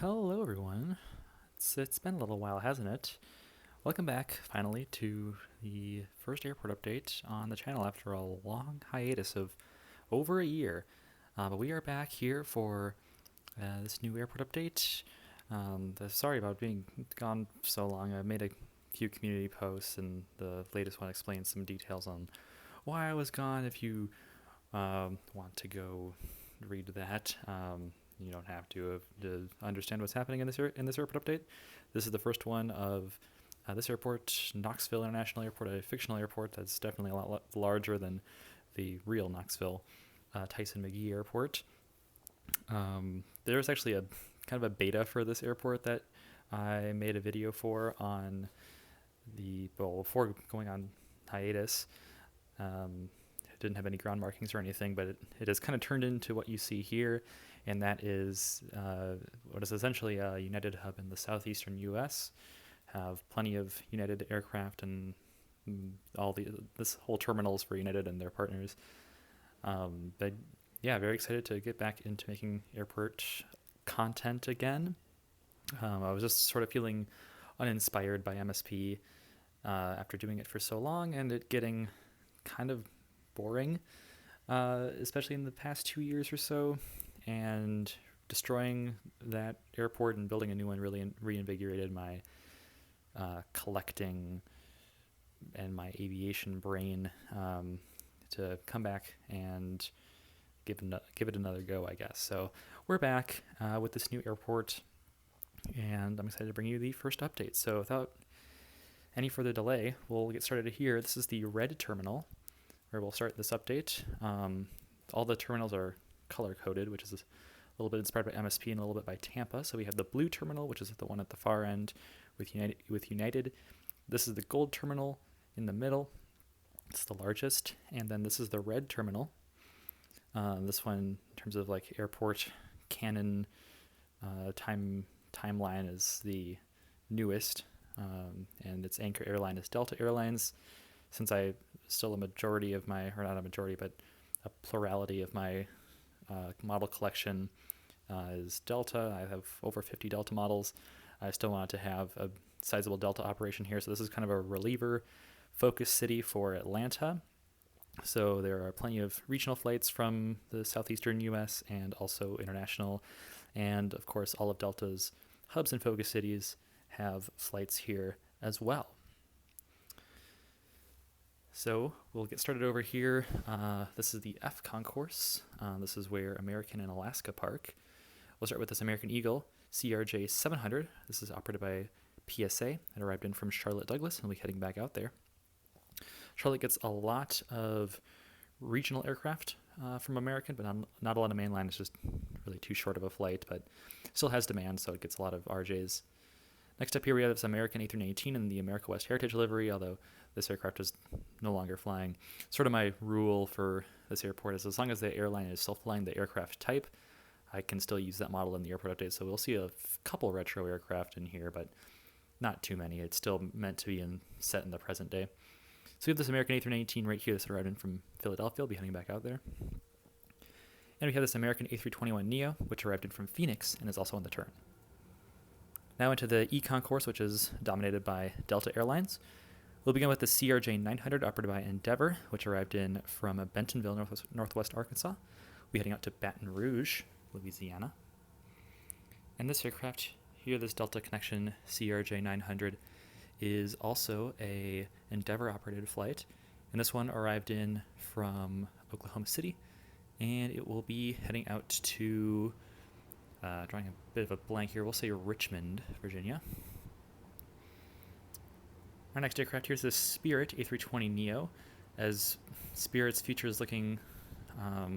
Hello, everyone. It's been a little while, hasn't it? Welcome back, finally, to the first airport update on the channel after a long hiatus of over a year. But we are back here for this new airport update. Sorry about being gone so long. I made a few community posts, and the latest one explains some details on why I was gone. If you want to go read that, you don't have to understand what's happening in this airport update. This is the first one of this airport, Knoxville International Airport, a fictional airport that's definitely a lot larger than the real Knoxville Tyson McGee Airport. There's actually a kind of a beta for this airport that I made a video for before going on hiatus. It didn't have any ground markings or anything, but it has kind of turned into what you see here, and that is what is essentially a United hub in the southeastern U.S. Have plenty of United aircraft, and this whole terminal is for United and their partners. But yeah, very excited to get back into making airport content again. I was just sort of feeling uninspired by MSP after doing it for so long, and it getting kind of boring, especially in the past 2 years or so, and destroying that airport and building a new one really reinvigorated my collecting and my aviation brain to come back and give it another go, I guess. So we're back with this new airport, and I'm excited to bring you the first update. So without any further delay, we'll get started here. This is the red terminal where we'll start this update. All the terminals are color-coded, which is a little bit inspired by MSP and a little bit by Tampa. So we have the blue terminal, which is the one at the far end with United. This is the gold terminal in the middle. It's the largest. And then this is the red terminal. This one, in terms of like airport canon timeline, is the newest. And its anchor airline is Delta Airlines. Since I still a majority of my, or not a majority, but a plurality of my model collection is Delta. I have over 50 Delta models. I still wanted to have a sizable Delta operation here. So this is kind of a reliever focus city for Atlanta. So there are plenty of regional flights from the southeastern U.S. and also international. And of course, all of Delta's hubs and focus cities have flights here as well. So we'll get started over here. This is the F concourse. This is where American and Alaska park. We'll start with this American Eagle CRJ 700. This is operated by PSA. It arrived in from Charlotte Douglas, and we'll be heading back out there. Charlotte gets a lot of regional aircraft from American, but not a lot of mainline. It's just really too short of a flight, but still has demand, so it gets a lot of RJs. Next up here, we have this American A319 in the America West Heritage livery, although this aircraft is no longer flying. Sort of my rule for this airport is as long as the airline is still flying the aircraft type, I can still use that model in the airport update. So we'll see a couple retro aircraft in here, but not too many. It's still meant to be set in the present day. So we have this American A319 right here that's arrived in from Philadelphia. I'll be heading back out there. And we have this American A321neo, which arrived in from Phoenix and is also on the turn. Now into the E concourse, which is dominated by Delta Airlines. We'll begin with the CRJ 900 operated by Endeavor, which arrived in from Bentonville, Northwest Arkansas. We'll be heading out to Baton Rouge, Louisiana. And this aircraft here, this Delta Connection CRJ 900, is also a Endeavor-operated flight. And this one arrived in from Oklahoma City, and it will be heading out to, drawing a bit of a blank here, we'll say Richmond, Virginia. Our next aircraft here is the Spirit A320neo. As Spirit's future is looking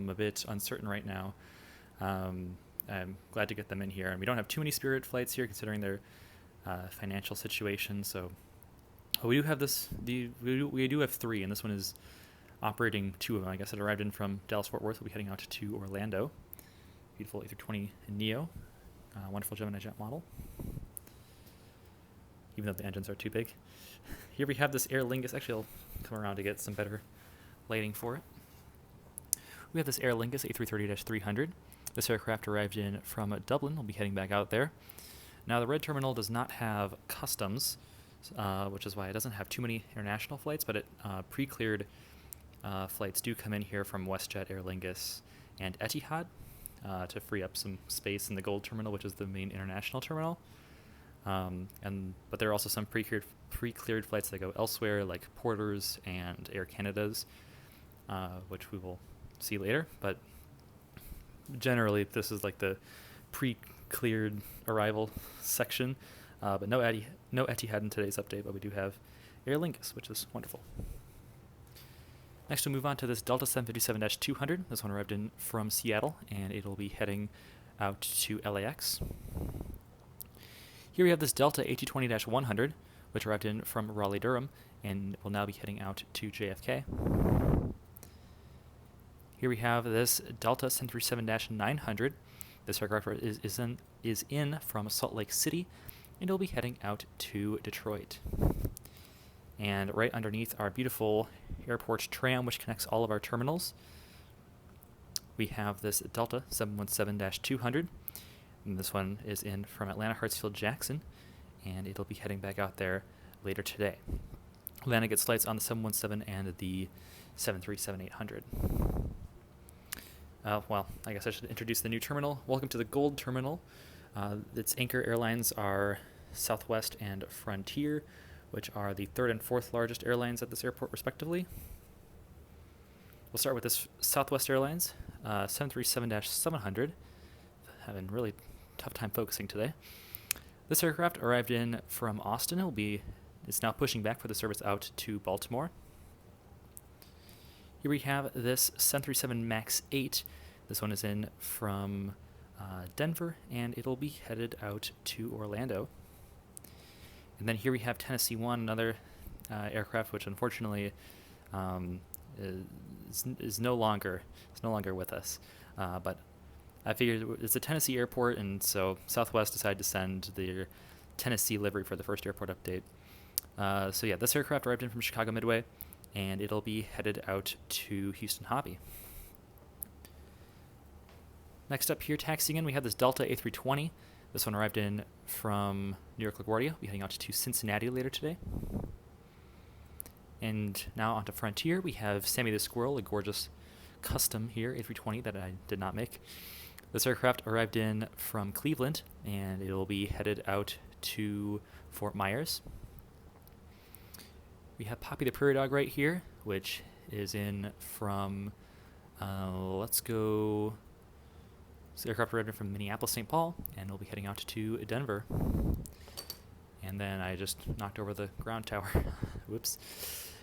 a bit uncertain right now, I'm glad to get them in here. And we don't have too many Spirit flights here considering their financial situation. So we do have we do have three, and this one is operating two of them. I guess it arrived in from Dallas-Fort Worth. We'll be heading out to Orlando. Beautiful A320neo, wonderful Gemini jet model, even though the engines are too big. Here we have this Aer Lingus. Actually, I'll come around to get some better lighting for it. We have this Aer Lingus A330-300. This aircraft arrived in from Dublin. We'll be heading back out there. Now, the red terminal does not have customs, which is why it doesn't have too many international flights, but pre-cleared flights do come in here from WestJet, Aer Lingus, and Etihad to free up some space in the gold terminal, which is the main international terminal. But there are also some pre-cleared flights that go elsewhere, like Porter's and Air Canada's, which we will see later. But generally, this is like the pre-cleared arrival section. But no Etihad in today's update, but we do have Aer Lingus, which is wonderful. Next, we'll move on to this Delta 757-200. This one arrived in from Seattle, and it'll be heading out to LAX. Here we have this Delta A220-100, which arrived in from Raleigh-Durham, and will now be heading out to JFK. Here we have this Delta 737-900. This aircraft is in from Salt Lake City, and it'll be heading out to Detroit. And right underneath our beautiful airport tram, which connects all of our terminals, we have this Delta 717-200. And this one is in from Atlanta Hartsfield Jackson, and it'll be heading back out there later today. Atlanta gets flights on the 717 and the 737-800. Well, I guess I should introduce the new terminal. Welcome to the Gold Terminal. Its anchor airlines are Southwest and Frontier, which are the third and fourth largest airlines at this airport, respectively. We'll start with this Southwest Airlines 737-700. Having really tough time focusing today. This aircraft arrived in from Austin. It's now pushing back for the service out to Baltimore. Here we have this 737 MAX 8. This one is in from Denver, and it'll be headed out to Orlando. And then here we have Tennessee 1, another aircraft which unfortunately is no longer with us. But I figured it's a Tennessee airport, and so Southwest decided to send their Tennessee livery for the first airport update. So yeah, this aircraft arrived in from Chicago Midway, and it'll be headed out to Houston Hobby. Next up here, taxiing in, we have this Delta A320. This one arrived in from New York LaGuardia. We'll be heading out to Cincinnati later today. And now onto Frontier. We have Sammy the Squirrel, a gorgeous custom here, A320 that I did not make. This aircraft arrived in from Cleveland, and it will be headed out to Fort Myers. We have Poppy the Prairie Dog right here, which is in from, this aircraft arrived in from Minneapolis, St. Paul, and we'll be heading out to Denver. And then I just knocked over the ground tower. Whoops.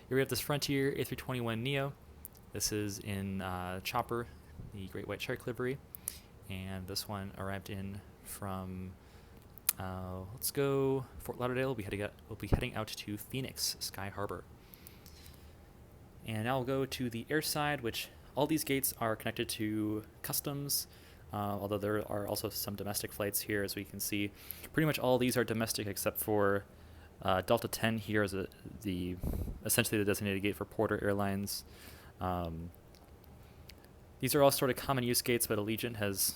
Here we have this Frontier A321neo. This is in Chopper, the Great White Shark livery. And this one arrived in from, Fort Lauderdale. We'll be heading out to Phoenix, Sky Harbor. And now we'll go to the air side, which all these gates are connected to customs, although there are also some domestic flights here, as we can see. Pretty much all these are domestic except for Delta 10 here is essentially the designated gate for Porter Airlines. These are all sort of common use gates, but Allegiant has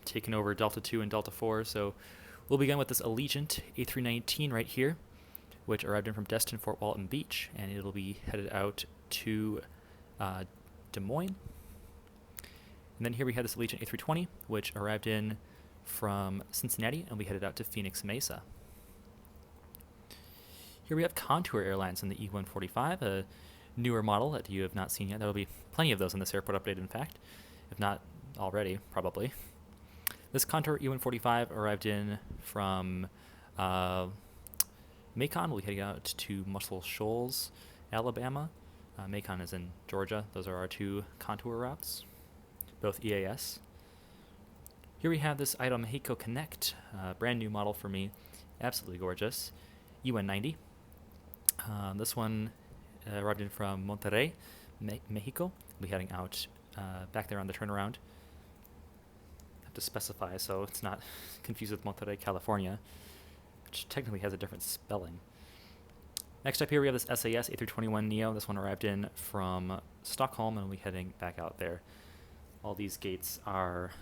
taken over Delta 2 and Delta 4, so we'll begin with this Allegiant A319 right here, which arrived in from Destin, Fort Walton Beach, and it'll be headed out to Des Moines. And then here we have this Allegiant A320, which arrived in from Cincinnati, and we headed out to Phoenix Mesa. Here we have Contour Airlines in the E145, a newer model that you have not seen yet. There will be plenty of those in this airport update, in fact, if not already, probably. This Contour E145 arrived in from Macon. We'll be heading out to Muscle Shoals, Alabama. Macon is in Georgia. Those are our two Contour routes, both EAS. Here we have this Aeromexico Connect, brand new model for me, absolutely gorgeous, UN90. This one arrived in from Monterrey, Mexico. We'll be heading out back there on the turnaround. I have to specify so it's not confused with Monterrey, California, which technically has a different spelling. Next up here we have this SAS A321neo. This one arrived in from Stockholm, and we'll be heading back out there all these gates are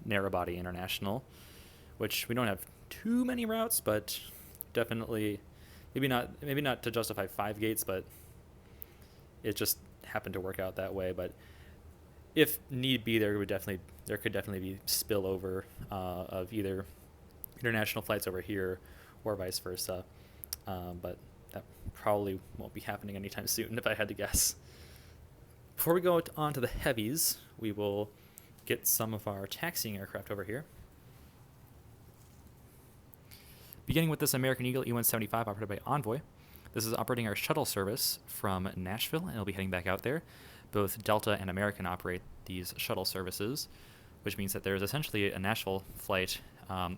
narrow body international, which we don't have too many routes, but definitely maybe not to justify 5 gates, but it just happened to work out that way. But if need be, there could definitely be spillover of either international flights over here or vice versa. But that probably won't be happening anytime soon, if I had to guess. Before we go on to the heavies, we will get some of our taxiing aircraft over here. Beginning with this American Eagle E-175 operated by Envoy. This is operating our shuttle service from Nashville, and it'll be heading back out there. Both Delta and American operate these shuttle services, which means that there's essentially a Nashville flight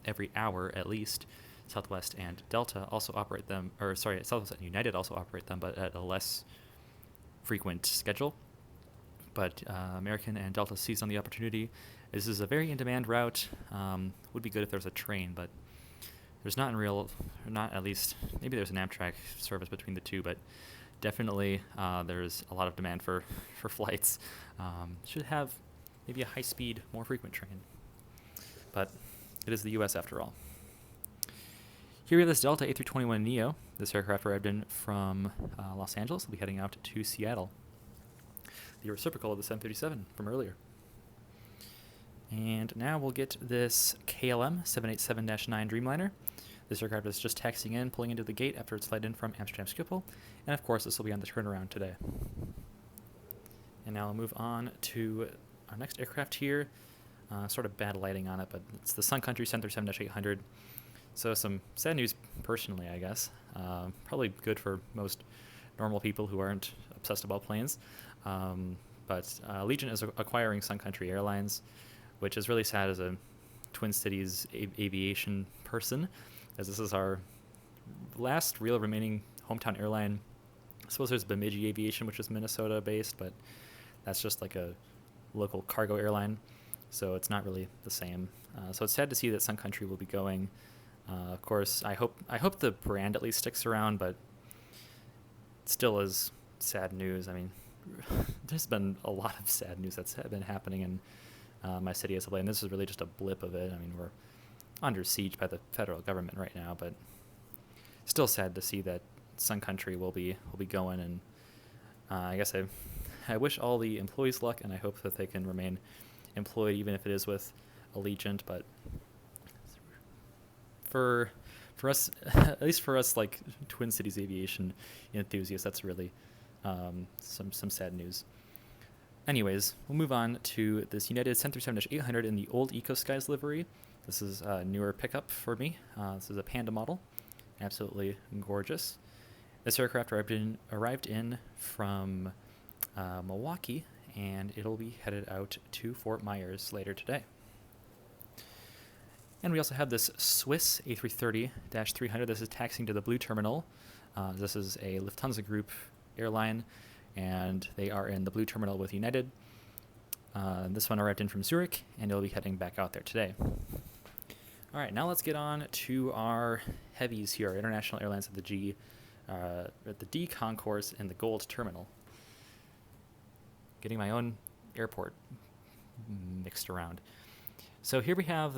every hour at least. Southwest and Delta also operate them, Southwest and United also operate them, but at a less frequent schedule. But American and Delta seized on the opportunity. This is a very in-demand route. Would be good if there was a train, but there's not at least, maybe there's an Amtrak service between the two, but definitely there's a lot of demand for flights. Should have maybe a high-speed, more frequent train. But it is the U.S. after all. Here we have this Delta A321neo. This aircraft arrived in from Los Angeles. Will be heading out to Seattle. The reciprocal of the 737 from earlier. And now we'll get this KLM 787-9 Dreamliner. This aircraft is just taxiing in, pulling into the gate after its flight in from Amsterdam Schiphol. And of course, this will be on the turnaround today. And now I'll move on to our next aircraft here. Sort of bad lighting on it, but it's the Sun Country 737-800. So some sad news personally, I guess. Probably good for most normal people who aren't obsessed about planes. But Allegiant is acquiring Sun Country Airlines, which is really sad as a Twin Cities aviation person, as this is our last real remaining hometown airline. I suppose there's Bemidji Aviation, which is Minnesota-based, but that's just like a local cargo airline, so it's not really the same. So it's sad to see that Sun Country will be going. Of course, I hope the brand at least sticks around, but it still is sad news. I mean, there's been a lot of sad news that's been happening in my city as of late, and this is really just a blip of it. I mean, we're under siege by the federal government right now, but still sad to see that Sun Country will be going. And I guess I wish all the employees luck, and I hope that they can remain employed, even if it is with Allegiant. But for us, at least for us, like Twin Cities aviation enthusiasts, that's really some sad news. Anyways, we'll move on to this United 737-800 in the old EcoSkies livery. This is a newer pickup for me. This is a Panda model. Absolutely gorgeous. This aircraft arrived in from Milwaukee, and it'll be headed out to Fort Myers later today. And we also have this Swiss A330-300. This is taxiing to the Blue Terminal. This is a Lufthansa Group airline, and they are in the Blue Terminal with United. This one arrived in from Zurich, and it'll be heading back out there today. All right, now let's get on to our heavies here, our international airlines at the D concourse and the Gold Terminal. Getting my own airport mixed around. So here we have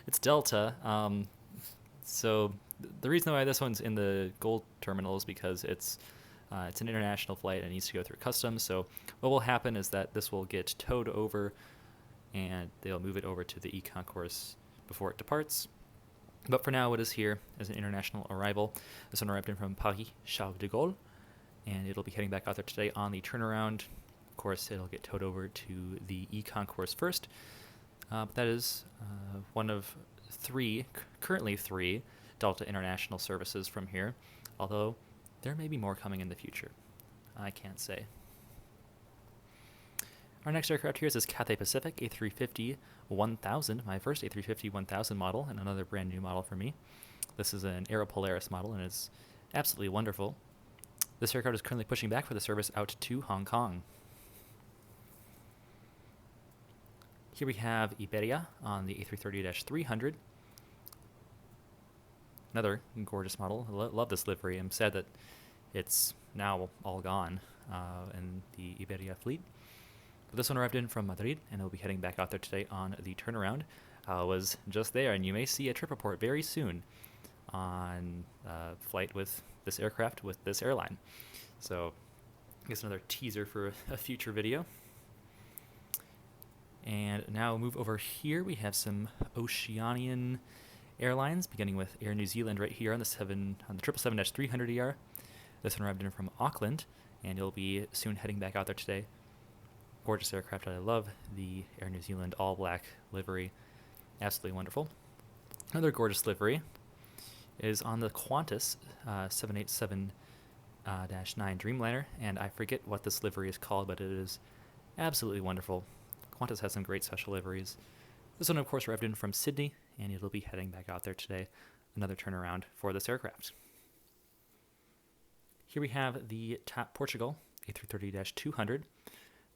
it's Delta. So the reason why this one's in the Gold Terminal is because it's an international flight and it needs to go through customs. So what will happen is that this will get towed over, and they'll move it over to the e-concourse before it departs. But for now, it is here as an international arrival. This one arrived in from Paris Charles de Gaulle, and it'll be heading back out there today on the turnaround. Of course, it'll get towed over to the e-concourse first. But that is one of currently three Delta International services from here, although there may be more coming in the future. I can't say. Our next aircraft here is this Cathay Pacific A350-1000, my first A350-1000 model, and another brand new model for me. This is an Aeropolaris model, and it's absolutely wonderful. This aircraft is currently pushing back for the service out to Hong Kong. Here we have Iberia on the A330-300. Another gorgeous model. I love this livery. I'm sad that it's now all gone in the Iberia fleet. But this one arrived in from Madrid, and it'll be heading back out there today on the turnaround. Was just there, and you may see a trip report very soon on flight with this aircraft with this airline. So I guess another teaser for a future video. And now move over here. We have some Oceanian airlines, beginning with Air New Zealand right here on the 777-300ER. This one arrived in from Auckland, and you'll be soon heading back out there today. Gorgeous aircraft. I love the Air New Zealand all black livery. Absolutely wonderful. Another gorgeous livery is on the Qantas 787-9 Dreamliner, and I forget what this livery is called, but it is absolutely wonderful. Qantas has some great special liveries. This one, of course, arrived in from Sydney, and it'll be heading back out there today. Another turnaround for this aircraft. Here we have the TAP Portugal A330-200.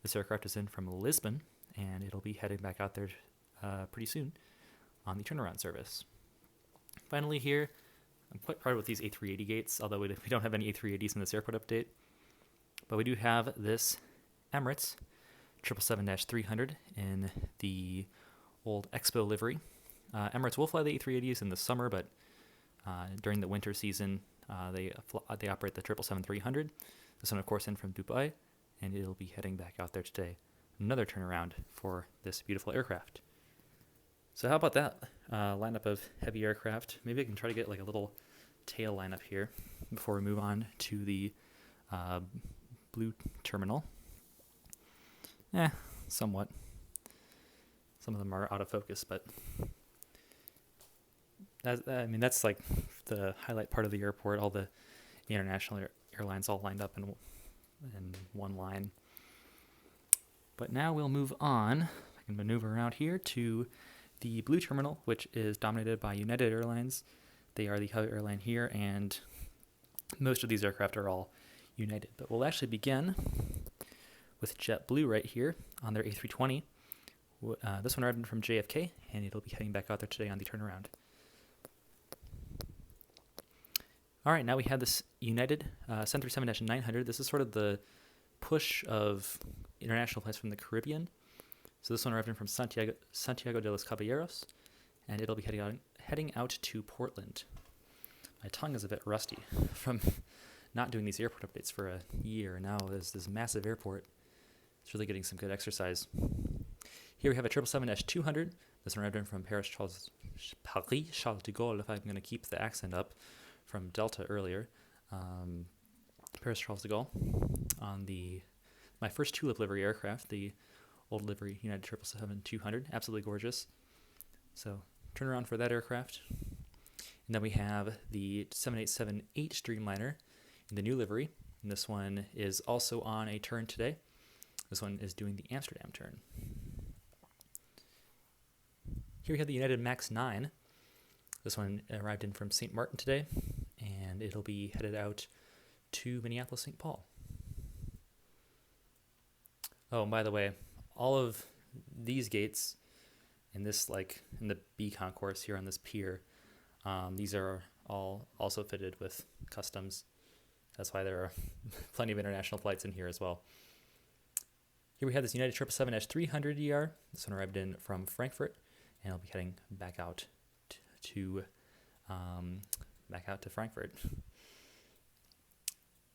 This aircraft is in from Lisbon, and it'll be heading back out there pretty soon on the turnaround service. Finally here, I'm quite proud with these A380 gates, although we don't have any A380s in this airport update. But we do have this Emirates 777-300 in the old Expo livery. Emirates will fly the A380s in the summer, but during the winter season, they operate the 777-300. This one, of course, in from Dubai, and it'll be heading back out there today. Another turnaround for this beautiful aircraft. So how about that lineup of heavy aircraft? Maybe I can try to get like a little tail lineup here before we move on to the blue terminal. Somewhat. Some of them are out of focus, but that's like the highlight part of the airport. All the international airlines all lined up in one line. But now we'll move on. I can maneuver around here to the blue terminal, which is dominated by United Airlines. They are the hub airline here, and most of these aircraft are all United. But we'll actually begin with JetBlue right here on their A320. This one arrived from JFK, and it'll be heading back out there today on the turnaround. All right, now we have this United 737-900. This is sort of the push of international flights from the Caribbean. So this one arrived in from Santiago de los Caballeros, and it'll be heading out to Portland. My tongue is a bit rusty from not doing these airport updates for a year. Now there's this massive airport. It's really getting some good exercise. Here we have a 777-200. This one arrived in from Paris Charles de Gaulle, if I'm going to keep the accent up from Delta earlier. Paris Charles de Gaulle on my first tulip livery aircraft, the old livery United 777-200. Absolutely gorgeous. So turn around for that aircraft. And then we have the 787-8 Dreamliner in the new livery. And this one is also on a turn today. This one is doing the Amsterdam turn. Here we have the United MAX 9. This one arrived in from St. Martin today, and it'll be headed out to Minneapolis-St. Paul. Oh, and by the way, all of these gates in this, in the B concourse here on this pier, these are all also fitted with customs. That's why there are plenty of international flights in here as well. Here we have this United 777-300ER. This one arrived in from Frankfurt, and I'll be heading back out to Frankfurt.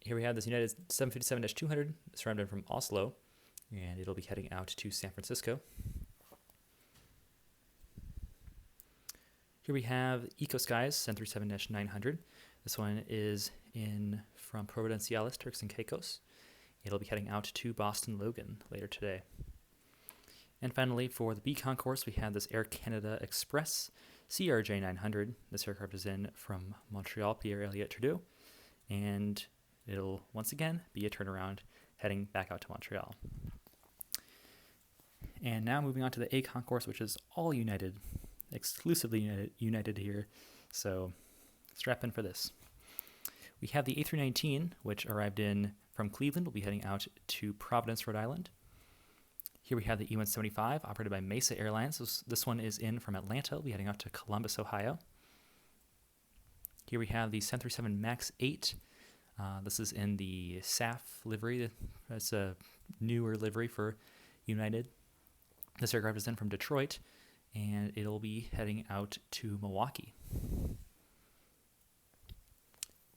Here we have this United 757-200. This arrived in from Oslo, and it'll be heading out to San Francisco. Here we have EcoSky's 737-900. This one is in from Providenciales, Turks and Caicos. It'll be heading out to Boston Logan later today. And finally, for the B concourse, we have this Air Canada Express CRJ900. This aircraft is in from Montreal, Pierre Elliott Trudeau, and it'll once again be a turnaround heading back out to Montreal. And now moving on to the A concourse, which is all United, exclusively United here. So strap in for this. We have the A319, which arrived in from Cleveland. Will be heading out to Providence, Rhode Island. Here we have the E-175, operated by Mesa Airlines. This one is in from Atlanta. We'll be heading out to Columbus, Ohio. Here we have the 737 MAX 8. This is in the SAF livery. It's a newer livery for United. This aircraft is in from Detroit, and it'll be heading out to Milwaukee.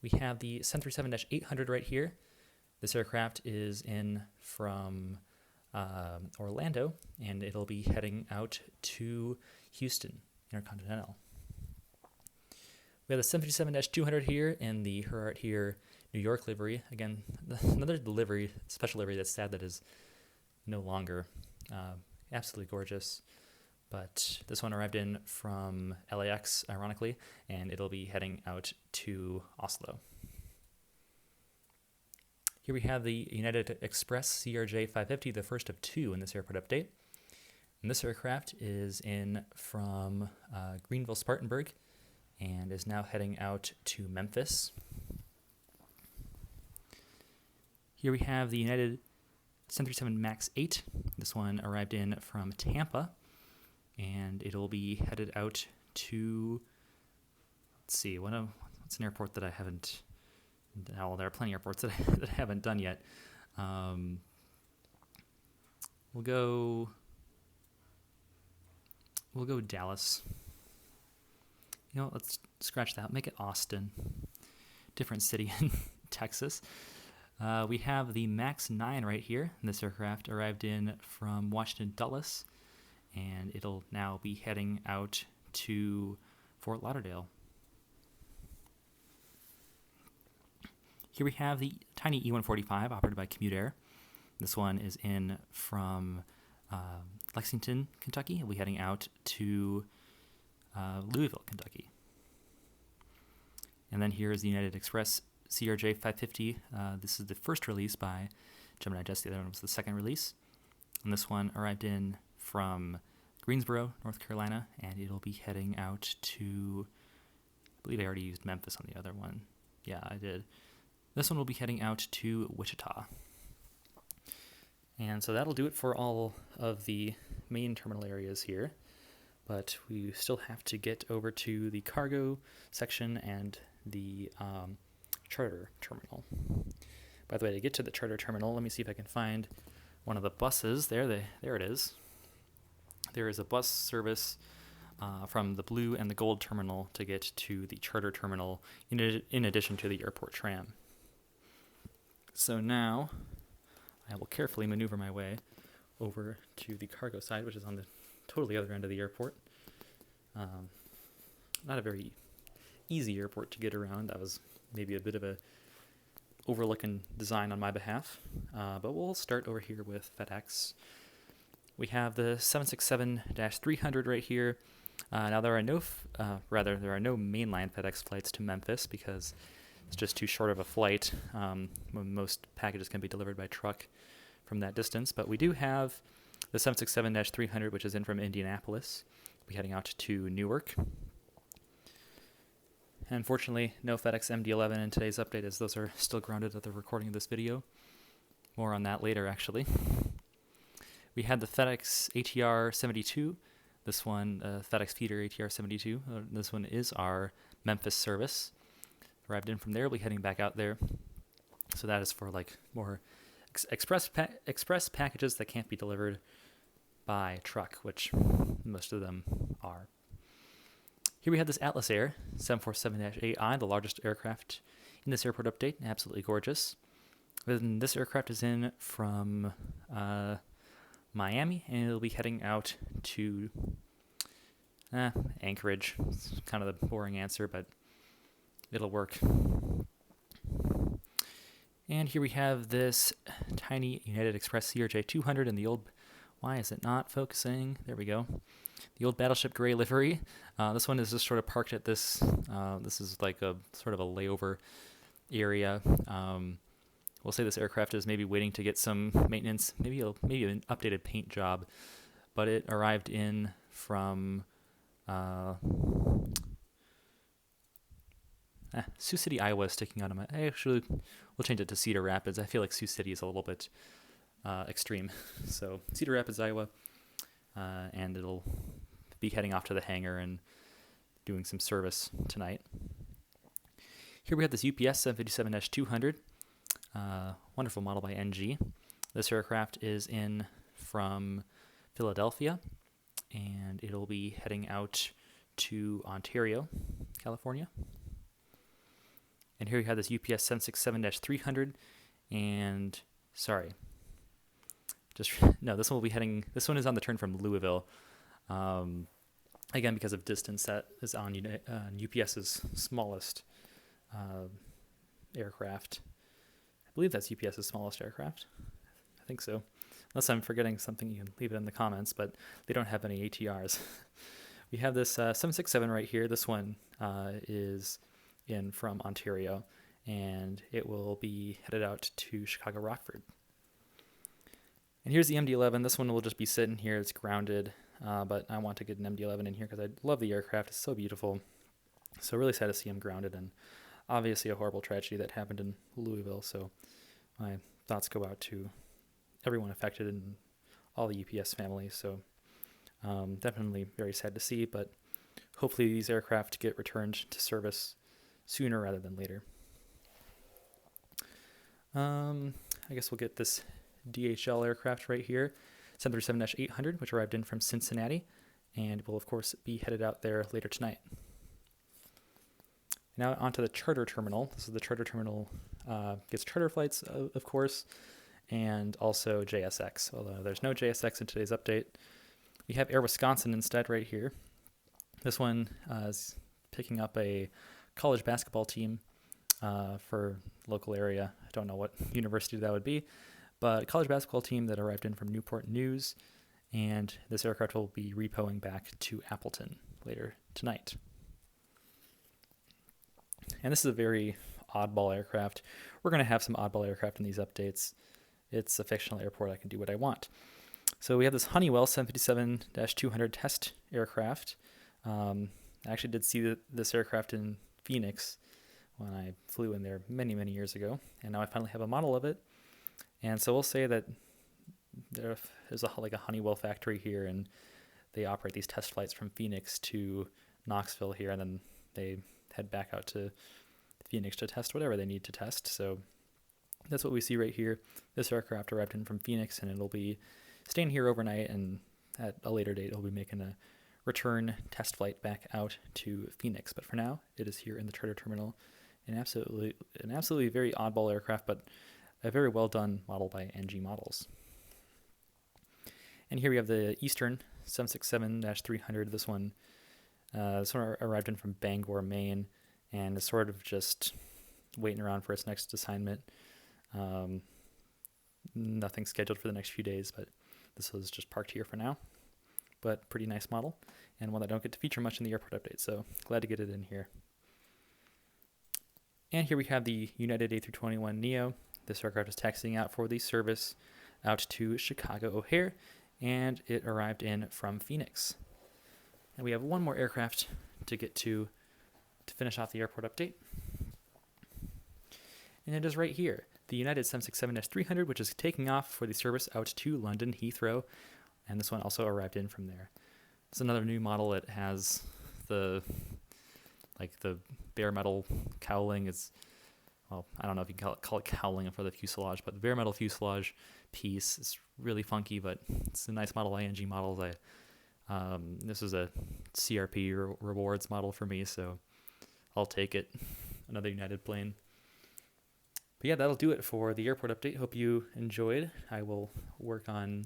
We have the 737-800 right here. This aircraft is in from Orlando, and it'll be heading out to Houston Intercontinental. We have the 757-200 here in the Her Art Here New York livery. Again, another special livery that's sad that is no longer. Absolutely gorgeous. But this one arrived in from LAX, ironically, and it'll be heading out to Oslo. Here we have the United Express CRJ 550, the first of two in this airport update. And this aircraft is in from Greenville, Spartanburg, and is now heading out to Memphis. Here we have the United 737 MAX 8. This one arrived in from Tampa, and it'll be headed out to, let's see, what's an airport that I haven't, well, there are plenty of airports that I haven't done yet. We'll go Dallas. Let's scratch that. Make it Austin. Different city in Texas. We have the MAX 9 right here. This aircraft arrived in from Washington Dulles, and it'll now be heading out to Fort Lauderdale. Here we have the tiny E-145 operated by Commute Air. This one is in from Lexington, Kentucky. It'll be heading out to Louisville, Kentucky. And then here is the United Express CRJ 550. This is the first release by Gemini Jets. The other one was the second release. And this one arrived in from Greensboro, North Carolina, and it'll be heading out to, I believe I already used Memphis on the other one. Yeah, I did. This one will be heading out to Wichita. And so that'll do it for all of the main terminal areas here. But we still have to get over to the cargo section and the charter terminal. By the way, to get to the charter terminal, let me see if I can find one of the buses. There it is. There is a bus service from the blue and the gold terminal to get to the charter terminal in addition to the airport tram. So now I will carefully maneuver my way over to the cargo side, which is on the totally other end of the airport. Not a very easy airport to get around. That was maybe a bit of a overlooking design on my behalf. But we'll start over here with FedEx. We have the 767-300 right here. Now there are no mainline FedEx flights to Memphis because it's just too short of a flight. Most packages can be delivered by truck from that distance. But we do have the 767-300, which is in from Indianapolis. We'll be heading out to Newark. And unfortunately, no FedEx MD-11 in today's update, as those are still grounded at the recording of this video. More on that later, actually. We had the FedEx ATR 72. This one, FedEx Feeder ATR 72. This one is our Memphis service. Arrived in from there. We'll be heading back out there. So that is for like more express packages that can't be delivered by truck, which most of them are. Here we have this Atlas Air 747-8i, the largest aircraft in this airport update. Absolutely gorgeous. And this aircraft is in from Miami, and it'll be heading out to Anchorage. It's kind of the boring answer, but it'll work. And here we have this tiny United Express CRJ 200 in the old, why is it not focusing? There we go. The old Battleship Gray livery. This one is just sort of parked at this, this is like a sort of a layover area. We'll say this aircraft is maybe waiting to get some maintenance, maybe an updated paint job, but it arrived in from Sioux City, Iowa, sticking out of my. Actually, we'll change it to Cedar Rapids. I feel like Sioux City is a little bit extreme, so Cedar Rapids, Iowa, and it'll be heading off to the hangar and doing some service tonight. Here we have this UPS 757-200. Wonderful model by NG. This aircraft is in from Philadelphia, and it'll be heading out to Ontario, California. And here we have this UPS 767-300, and sorry, no, this one will be heading. This one is on the turn from Louisville. Again, because of distance, that is on UPS's smallest aircraft. I believe that's UPS's smallest aircraft. I think so. Unless I'm forgetting something, you can leave it in the comments, but they don't have any ATRs. We have this 767 right here. This one is in from Ontario, and it will be headed out to Chicago Rockford. And here's the MD-11. This one will just be sitting here. It's grounded, but I want to get an MD-11 in here because I love the aircraft. It's so beautiful. So really sad to see him grounded, and obviously a horrible tragedy that happened in Louisville. So my thoughts go out to everyone affected and all the UPS families. So definitely very sad to see, but hopefully these aircraft get returned to service sooner rather than later. I guess we'll get this DHL aircraft right here, 737-800, which arrived in from Cincinnati, and will of course be headed out there later tonight. Now onto the charter terminal. This is the charter terminal, gets charter flights, of course, and also JSX, although there's no JSX in today's update. We have Air Wisconsin instead right here. This one is picking up a college basketball team for local area. I don't know what university that would be, but a college basketball team that arrived in from Newport News, and this aircraft will be repoing back to Appleton later tonight. And this is a very oddball aircraft. We're going to have some oddball aircraft in these updates. It's a fictional airport. I can do what I want. So we have this Honeywell 757-200 test aircraft. I actually did see this aircraft in Phoenix when I flew in there many, many years ago, and now I finally have a model of it. And so we'll say that there's like a Honeywell factory here, and they operate these test flights from Phoenix to Knoxville here, and then they head back out to Phoenix to test whatever they need to test. So that's what we see right here. This aircraft arrived in from Phoenix, and it'll be staying here overnight, and at a later date, it'll be making a return test flight back out to Phoenix. But for now, it is here in the charter terminal. An absolutely very oddball aircraft, but a very well done model by NG Models. And here we have the Eastern 767-300. This one arrived in from Bangor, Maine, and is sort of just waiting around for its next assignment. Nothing scheduled for the next few days, but this was just parked here for now. But pretty nice model, and one that don't get to feature much in the airport update, so glad to get it in here. And here we have the United A321neo. This aircraft is taxiing out for the service out to Chicago O'Hare, and it arrived in from Phoenix. And we have one more aircraft to get to finish off the airport update. And it is right here, the United 767-300, which is taking off for the service out to London Heathrow, and this one also arrived in from there. It's another new model. It has the bare metal cowling. Well, I don't know if you can call it cowling for the fuselage, but the bare metal fuselage piece is really funky, but it's a nice model, ING models. This is a CRP rewards model for me, so I'll take it. Another United plane. But yeah, that'll do it for the airport update. Hope you enjoyed. I will work on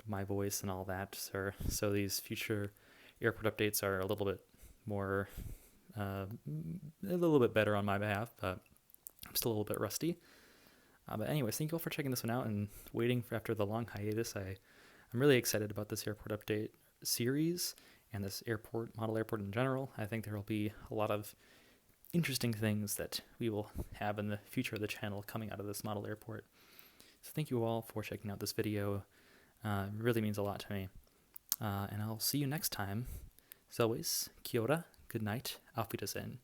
my voice and all that, so these future airport updates are a little bit more, a little bit better on my behalf, but I'm still a little bit rusty. But anyways, thank you all for checking this one out and waiting after the long hiatus. I'm really excited about this airport update series and this model airport in general. I think there will be a lot of interesting things that we will have in the future of the channel coming out of this model airport. So thank you all for checking out this video. It really means a lot to me. And I'll see you next time. As always, kia ora, good night, auf Wiedersehen.